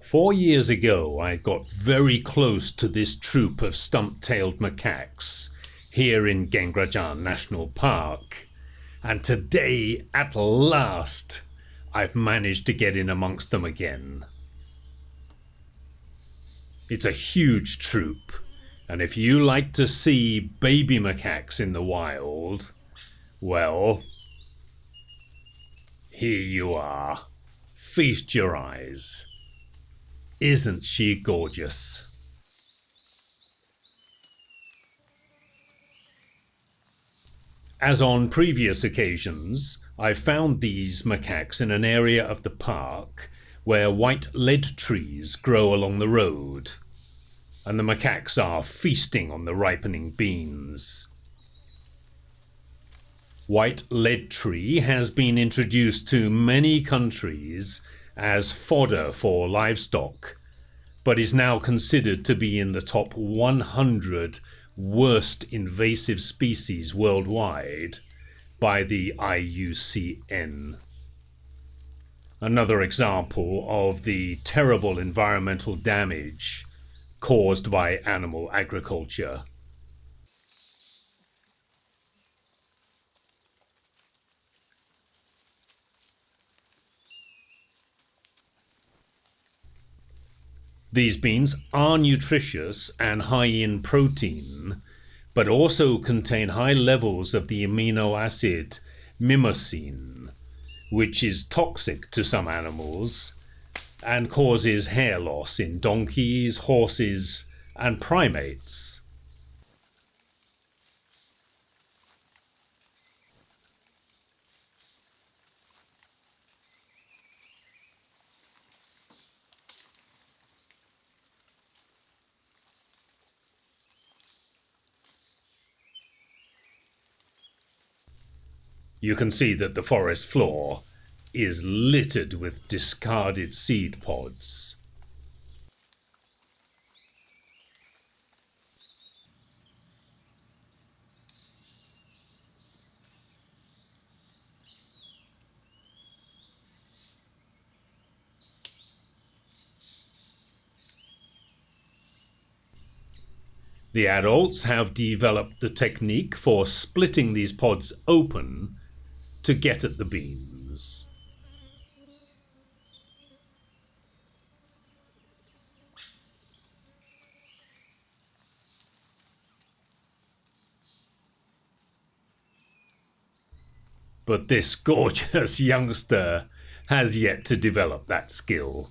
4 years ago, I got very close to this troop of stump-tailed macaques here in Gengrajan National Park, and today, at last, I've managed to get in amongst them again. It's a huge troop, and if you like to see baby macaques in the wild, well, here you are. Feast your eyes. Isn't she gorgeous? As on previous occasions, I found these macaques in an area of the park where white lead trees grow along the road, and the macaques are feasting on the ripening beans. White lead tree has been introduced to many countries as fodder for livestock, but is now considered to be in the top 100 worst invasive species worldwide by the IUCN. Another example of the terrible environmental damage caused by animal agriculture. These beans are nutritious and high in protein, but also contain high levels of the amino acid mimosine, which is toxic to some animals and causes hair loss in donkeys, horses, and primates. You can see that the forest floor is littered with discarded seed pods. The adults have developed the technique for splitting these pods open to get at the beans. But this gorgeous youngster has yet to develop that skill.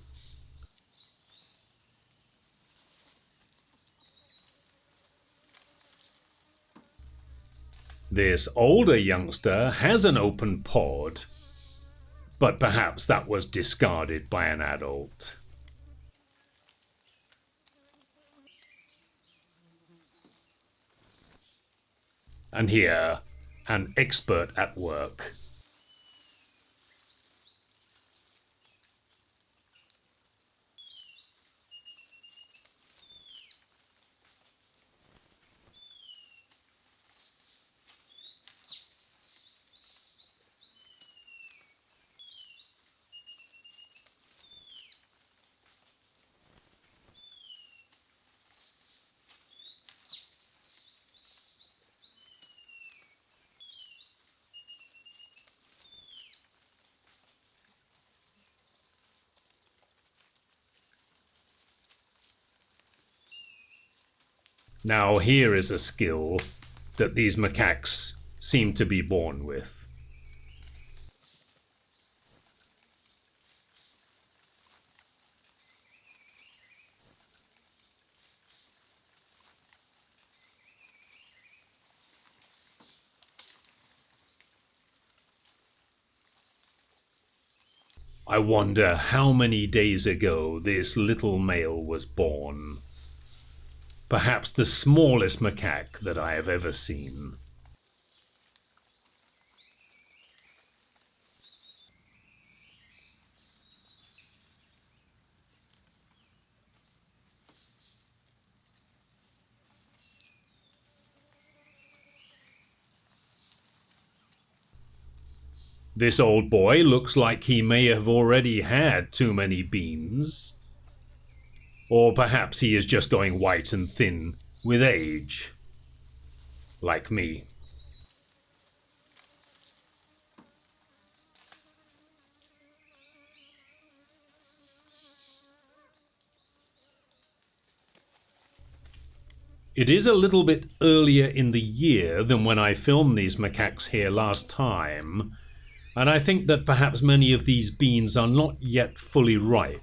This older youngster has an open pod, but perhaps that was discarded by an adult. And here, an expert at work. Now here is a skill that these macaques seem to be born with. I wonder how many days ago this little male was born. Perhaps the smallest macaque that I have ever seen. This old boy looks like he may have already had too many beans. Or perhaps he is just going white and thin with age. Like me. It is a little bit earlier in the year than when I filmed these macaques here last time, and I think that perhaps many of these beans are not yet fully ripe.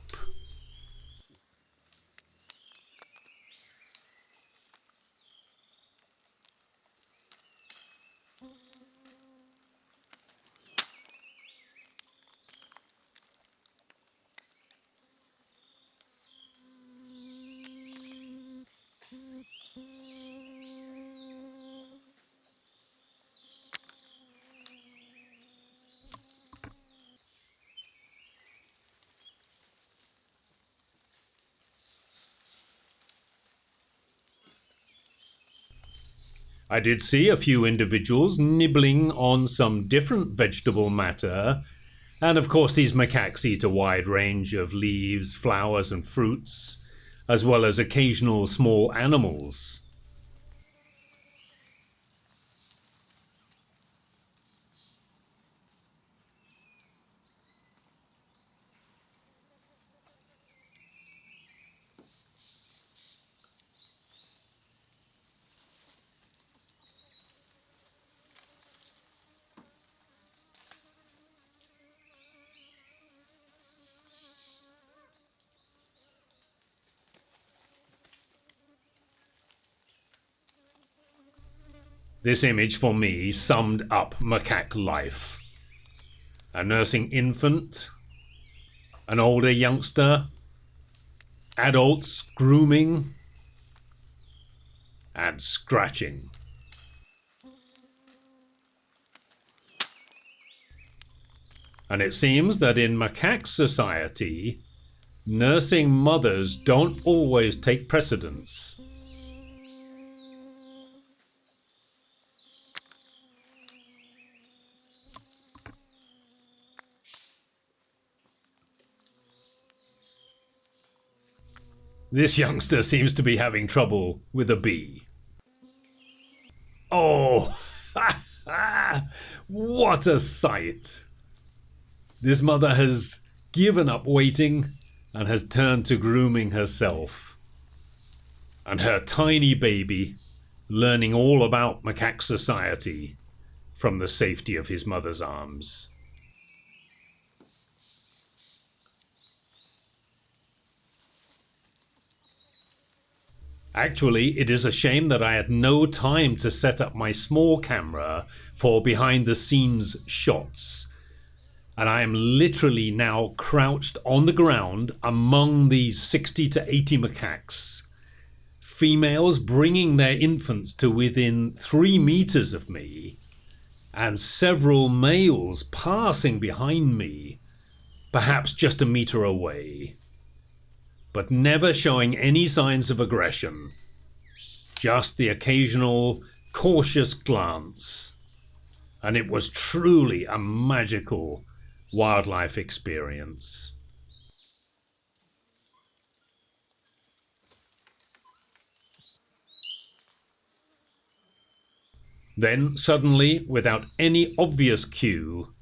I did see a few individuals nibbling on some different vegetable matter, and of course these macaques eat a wide range of leaves, flowers and fruits, as well as occasional small animals. This image for me summed up macaque life. A nursing infant, an older youngster, adults grooming, and scratching. And it seems that in macaque society, nursing mothers don't always take precedence. This youngster seems to be having trouble with a bee. Oh, what a sight! This mother has given up waiting and has turned to grooming herself. And her tiny baby learning all about macaque society from the safety of his mother's arms. Actually, it is a shame that I had no time to set up my small camera for behind the scenes shots. And I am literally now crouched on the ground among these 60 to 80 macaques. Females bringing their infants to within 3 meters of me, and several males passing behind me, perhaps just a meter away. But never showing any signs of aggression. Just the occasional cautious glance. And it was truly a magical wildlife experience. Then suddenly, without any obvious cue,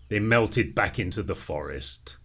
they melted back into the forest.